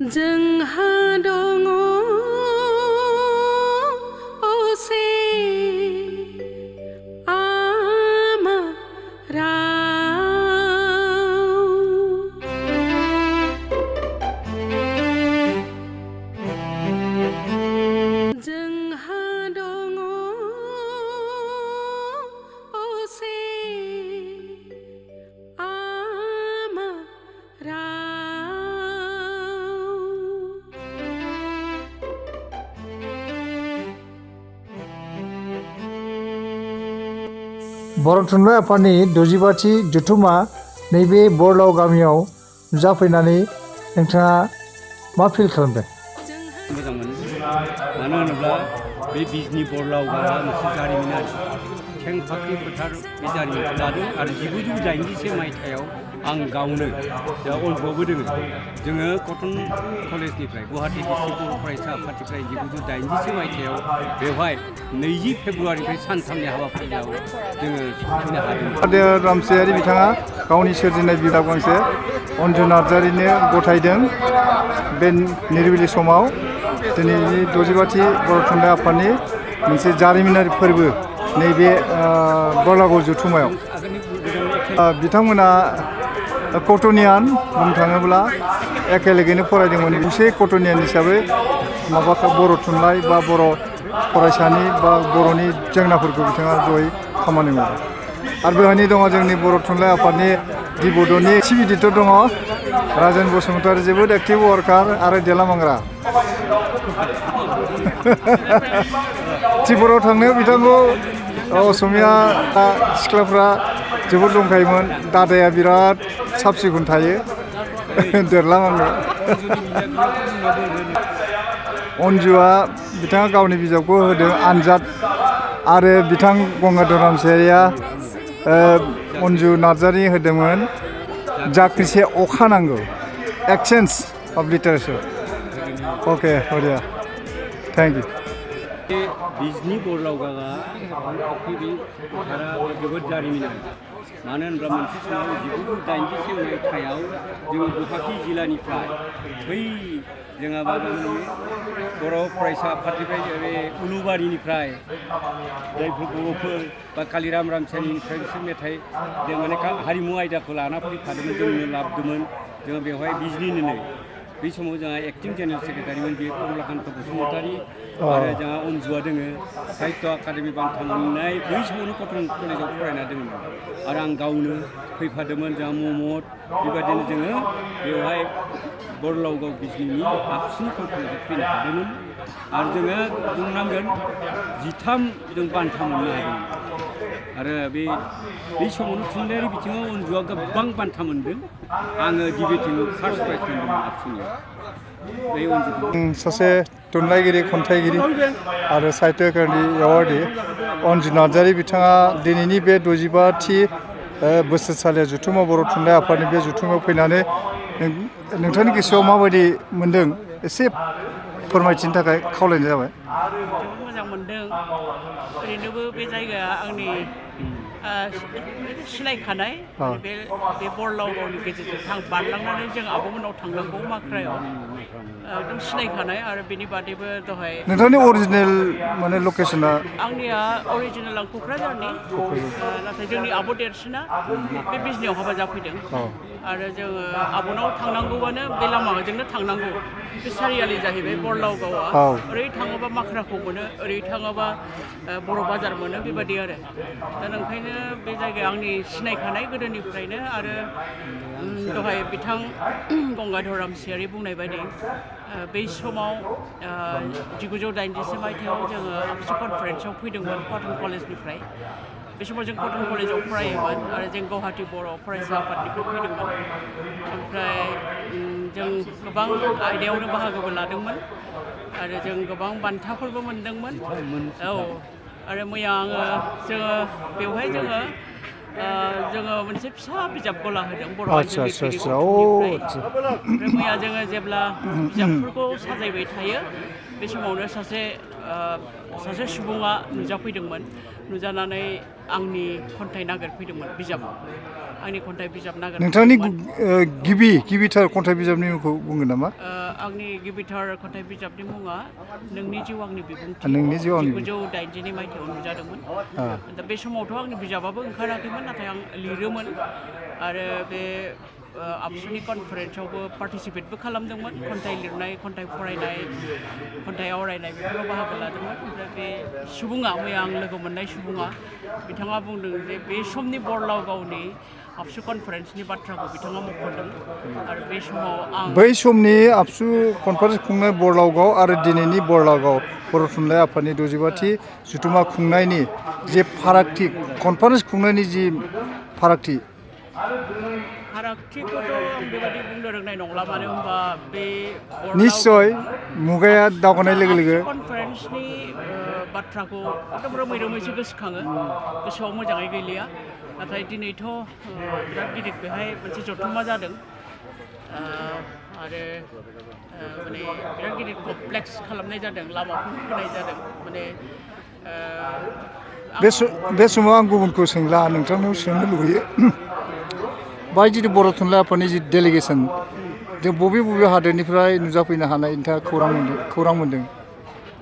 जोंहा दङ असे आमा राव जोंहा दङ असे आमा राव बर' थुनलाइ आफादनि 65थि जथुमा नैबे बरलाव गामियाव जाफैनानै नोंथाङा मा फिल खालामदों? मोजां मोनो मानो होनोब्ला बे बिजनि बरलाव गावआ मोनसे जारिमिनारि थेंफाख्रि फोथार बे जारिमिनखौ लादों आरो 1981 मायथाइयाव आं गावनो दा अल्बआवबो दोङो जोङो कटन कलेजनिफ्राय गुवाहाटी डिस्ट्रिक्ट बर' फरायसा आफादनिफ्राय 1981 मायथाइयाव बेवहाय 20 फेब्रुवारिनिफ्राय सानथामनि हाबाफारियाव जोङो सफैनो हादों। हादोर रामसियारि बिथाङा गावनि सोरजिनाय बिजाब गांसे अन्जु नार्जारिनो गथायदों। बे निरिबिलि समाव दिनैनि 65थि बर' थुनलाइ आफादनि मोनसे जारिमिनारि फोरबो नैबे बरलागाव जथुमायाव बिथांमोना कटनियान बुंनो थाङोब्ला एखेलेगैनो फरायदोंमोन। मोनसे कटनियान हिसाबै माबाखौ बर' थुनलाइ बा बर' फरायसानि बा बर'नि जेंनाफोरखौ बिथाङा जयै खामानि मावो। आरो बेवहायनो दङ जोंनि बर' थुनलाइ आफादनि दिबदनि सिबिदिथ' दङ राजेन बसुमतारी, जोबोद एक्टिभ वार्कार आरो देलामांग्रा। त्रिपुरायाव थांनायाव बिथांखौ असमिया सिख्लाफ्रा जोबोद दंखायोमोन। दादाया बिराद साब सिखुन थायो देरलामांग्रा। अन्जुआ बिथाङा गावनि बिजाबखौ होदों आनजाद आरो बिथां गंगाधर रामसियारिया अन्जु नार्जारि होदोंमोन जाख्रिसे अखा नांगौ एक्सचेन्ज अफ लिटारेचार। अके बरिया थैंक यू। बिजनि बरलाव गावआ बे फोथारा जोबोद जारिमिनारि मानो होनब्ला मोनसे समाव 1981 मायथाइयाव जोङो गुवाहाटी जिल्लानिफ्राय बै जोंहा बर' फरायसा आफादनिफ्राय बे उलुबारिनिफ्राय जायफोर बर'फोर बा कालिराम रामसियारिनिफ्राय बिसोर मेथाइ जों माने हारिमु आयदाखौ लाना फैफादोंमोन जोंनो लाबोदोंमोन। जोङो बेवहाय बिजनिनो बै समाव जोंहा एक्टिं जेनेरेल सेक्रेटारिमोन बे कमलाकान्त बसुमतारी आरो जोंहा अन्जुआ दोङो साहित्य एकाडेमि बान्था मोननाय बै समावनो कटन कलेजाव फरायना दोङोमोन आरो आं गावनो फैफादोंमोन। जोंहा ममद बेबायदिनो जोङो बेवहाय बरलावगाव बिजनिनि आबसुनि कलेजाव फैनो हादोंमोन आरो जोङो बुंनांगोन 13 जों बान्था मोननो हादोंमोन आरो बे समावनो थुनलाइयारि बिथिङाव अन्जुआ गोबां बान्था मोनदों। आङो गिबिथिङाव फार्स्ट प्राइज मोनदोंमोन आबसुनियाव। सासे थुनलाइगिरि खन्थाइगिरि आरो साहित्य एकाडेमि एवार्डि अन्जु नार्जारि बिथाङा दिनैनि बे 65थि बोसोरसालिया जथुमा बर' थुनलाइ आफादनि बे जथुमायाव फैनानै नोंथांनि गोसोआव माबायदि मोनदों एसे फोरमायथिनो थाखाय खावलायनाय जाबाय। मोजां मोनदों। ओरैनोबो बे जायगाया आंनि सिनायखानाय बे बरलावगावनि गेजेरजों बारलांनानै जों आब'मोनाव थांनांगौ माख्रायाव एकदम सिनायखानाय आरो बेनि बादैबो दहाय नोंथांनि अरिजिनेल माने लकेसना आंनिया अरिजिनेल आं क'क्राझारनि नाथाय जोंनि आब' देरसिना बे बिजनियाव हाबा जाफैदों आरो जोङो आब'नाव थांनांगौआनो बे लामाजोंनो थांनांगौ। बे सारियालि जाहैबाय बरलावगावआ। ओरै थाङोबा माख्राखौ मोनो ओरै थाङोबा बर' बाजार मोनो बेबायदि आरो दा ओंखायनो बे जायगाया आंनि सिनायखानाय गोदोनिफ्रायनो। आरो दहाय बिथां गंगाधर रामसियारि बुंनाय बायदि बै समाव 1981 मायथाइयाव जोङो आबसु कनफारेन्सआव फैदोंमोन कटन कलेजनिफ्राय। बे समाव जों कटन कलेजाव फरायोमोन आरो जों गुवाहाटी बर' फरायसा आफादनिफ्राय फैदोंमोन। ओमफ्राय जों गोबां आयदायावनो बाहागोबो लादोंमोन आरो जों गोबां बान्थाफोरबो मोनदोंमोन। औ आरो मैया जोङो बेवहाय जोङो मोनसे फिसा बिजाब गला होदों बर' आइजो ओमफ्राय मैया जोङो जेब्ला बिजाबफोरखौ साजायबाय थायो बे समावनो सासे सासे सुबुङा नुजाफैदोंमोन नुजानानै आंनि खन्थाइ नागिरफैदोंमोन बिजाब आंनि खन्थाइ बिजाब नोंथांनि नागिरफैदोंमोन गिबिथार खन्थाइ बिजाबनि मुंखौ बुंगोन नामा आंनि गिबिथार खन्थाइ बिजाबनि मुङा नोंनि जिउ आंनि बिबुंथि नोंनि जिउ आंनि 1982 मायथाइयाव नुजादोंमोन दा बे समावथ' आंनि बिजाबाबो ओंखाराखैमोन नाथाय आं लिरोमोन आरो बे आबसुनि कनफारेन्सआवबो पार्टिसिपेटबो खालामदोंमोन खन्थाइ लिरनाय खन्थाइ फरायनाय खन्थाइ आवरायनाय बेफोराव बाहागो लादोंमोन ओमफ्राय बे सुबुङा मैया आं लोगो मोननाय सुबुङा बिथाङा बुंदों जे बे समनि बरलाव गावनि आबसु कनफारेन्सनि बाथ्राखौ बिथाङा मख'दों आरो बे समाव आं बै समनि आबसु कनफारेन्स खुंनाय बरलावगाव आरो दिनैनि बरलावगाव बर' थुनलाइ आफादनि 65थि जथुम्मा खुंनायनि जे फारागथि कनफारेन्स खुंनायनि जि फारागथि फारागथिखौथ' आं बेबायदि बुंनो रोंनाय नंला मानो होनबा बे निश्चय मुगाया दावगानाय लोगो लोगो कनफारेन्सनि बाथ्राखौ एकदम रोमै रोमैसो गोसोखाङो गोसोआव मोजाङै गैलिया नाथाय दिनैथ' बिराद गिदिर बेहाय मोनसे जथुम्मा जादों आरो माने बिराद गिदिर कमप्लेक्स खालामनाय जादों लामाफोर खोनाय जादों माने बे समाव आं गुबुनखौ सोंला नोंथांनाव सोंनो लुगैयो बायदि बर' थुनलाइ आफादनि जि डेलिगेसन जों बबे हादोरनिफ्राय नुजाफैनो हानाय नोंथाङा खौरां मोनदों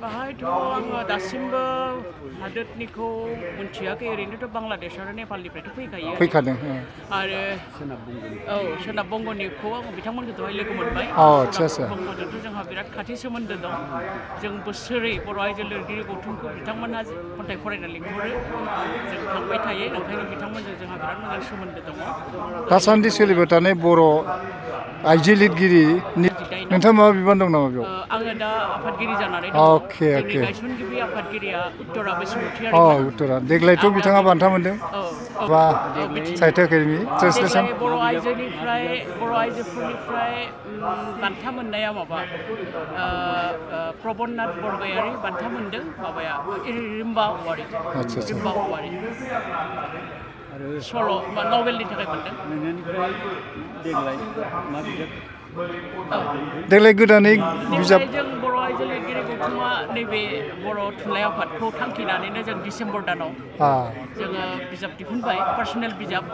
बाहायथ' आङो दासिमबो हादोरनिखौ मिथियाखै ओरैनोथ' बांलादेश आरो नेपालनिफ्रायथ' फैखादों आरो सोनाब बंगनिखौ आं बिथांमोनखौ दहाय लोगो मोनबाय सोनाब बंगजोंथ' जोंहा बिराद खाथि सोमोन्दो दं जों बोसोरै बर' आइजो लिरगिरि गौथुमखौ बिथांमोनहा खन्थाइ फरायनो लिंहरो जों थांबाय थायो ओंखायनो बिथांमोनजों जोंहा बिराद मोजां सोमोन्दो दङ दासान्दि सोलिबाय थानाय बर' आइजो लिरगिरिनि नोंथाङा माबा बिबान दं नामा बेयाव आङो दा आफादगिरि जानानै दं जोंनि गायसनगिरि आफादगिरिया उत्तरा बसुमतारी उत्तरा देग्लायथ' बिथाङा बान्था मोनदों बा साहित्य एकाडेमि ट्रेन्सलेसन बर' आइजोफोरनिफ्राय बान्था मोननाया माबा प्रबन्नाथ बरगयारि बान्था मोनदों माबाया रिम्बा औवारि आरो सल' बा नभेलनि थाखाय मोनदों नोंनिफ्राय देग्लाय मा बिजाब देग्लाय गोदानै बिजाब जों बर' आइजो लिरगिरि गौथुमा नैबे बर' थुनलाइ आफादखौ थांखिनानैनो जों डिसेम्बर दानाव जोङो बिजाब दिहुनबाय पार्सनेल बिजाब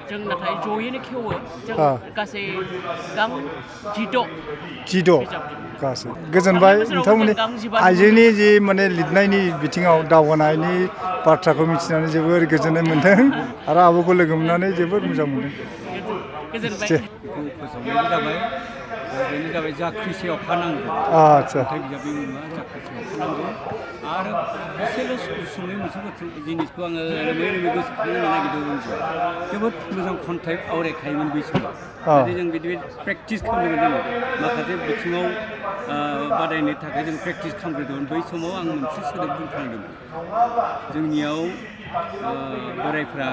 जों नाथाय जयैनो खेवो जों गासै गां जिद' गासै गोजोनबाय नोंथांमोननि आइजोनि जि माने लिरनायनि बिथिङाव दावगानायनि बाथ्राखौ मिथिनानै जोबोर गोजोननाय मोन्दों आरो आब'खौ लोगो मोननानै जोबोर मोजां मोनदों गोजोनबाय फोसावनायबो जाबाय बेनो जाबाय जाख्रिसे अखा नांगौ खन्थाइ बिजाबनि मुङा जाख्रिसे अखा नांगौ आरो एसेल' गुसुङै मोनसे जिनिसखौ आङो रोमै गोसोखांनो नागिरदों जोबोद मोजां खन्थाइ आवरायखायोमोन बै समाव नाथाय जों बिदि प्रेक्टिस खालामदोंमोन जोङो माखासे बिथिङाव बादायनो थाखाय जों प्रेक्टिस खालामग्रोदोंमोन बै समाव आं मोनसे सोदोब बुंफ्लांदोंमोन जोंनियाव बोरायफ्रा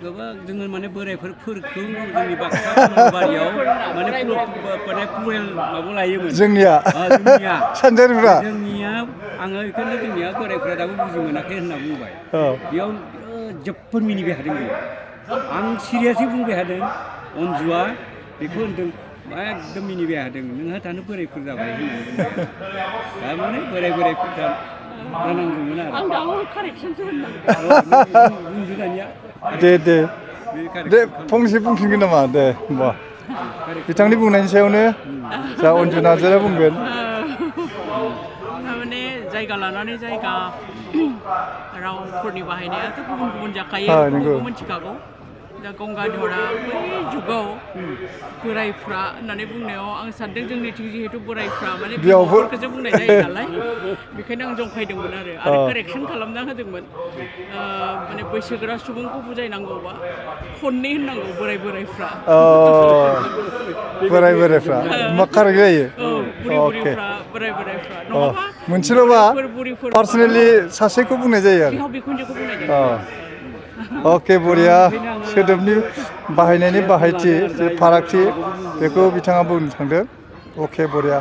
गोबां जोङो माने बोरायफोरखौ जोंनि बाक्सा बारियाव माने पुरेल माबा लायोमोन जोंनिया सानजारिफ्रा जोंनिया आङो बेखौनो जोंनिया बोरायफ्रा दाबो बुजि मोनाखै होनना बुंबाय बेयाव जोबोद मिनिबाय हादों बेयो आं सिरियासै बुंबाय हादों अनजुआ बेखौ होनदों एकदम मिनिबाय हादों नोंहा दानो बोरायफोर जाबाय होननानै थारमाने बोरायफोर जानांगौमोन आरो आं दाबो कारेक्सनसो होनदों दानिया दे फंसे बुंफिनगोन नामा दे होमबा बिथांनि बुंनायनि सायावनो जा अनजु नार्जारिया बुंगोन माने जायगा लानानै जायगा रावफोरनि बाहायनायाथ' गुबुन गुबुन जाखायो बयबो मिथिखागौ दा गंगाधरा बै जुगाव बोरायफ्रा होननानै बुंनायाव आं सानदों जोंनिथिं जिहेतु बोरायफ्रा माने बिमाफोरखौसो बुंनाय जायो नालाय बेखायनो आं जंखायदोंमोन आरो कारेक्सन खालामना होदोंमन माने बैसोगोरा सुबुंखौ बुजायनांगौबा खननै होननांगौ बोरायफ्रा बोरायफ्रा मा कारेक्ट जायो बुरिफ्रा बोरायफ्रा नङाबा मोनसेल'बा पार्सनेलि सासेखौ बुंनाय जायो आरो बिखुनजोखौ बुंनाय जायो अके बरिया सोदोबनि बाहायनायनि बाहायथि जे फारागथि बेखौ बिथाङा बुंनो थांदों अके बरिया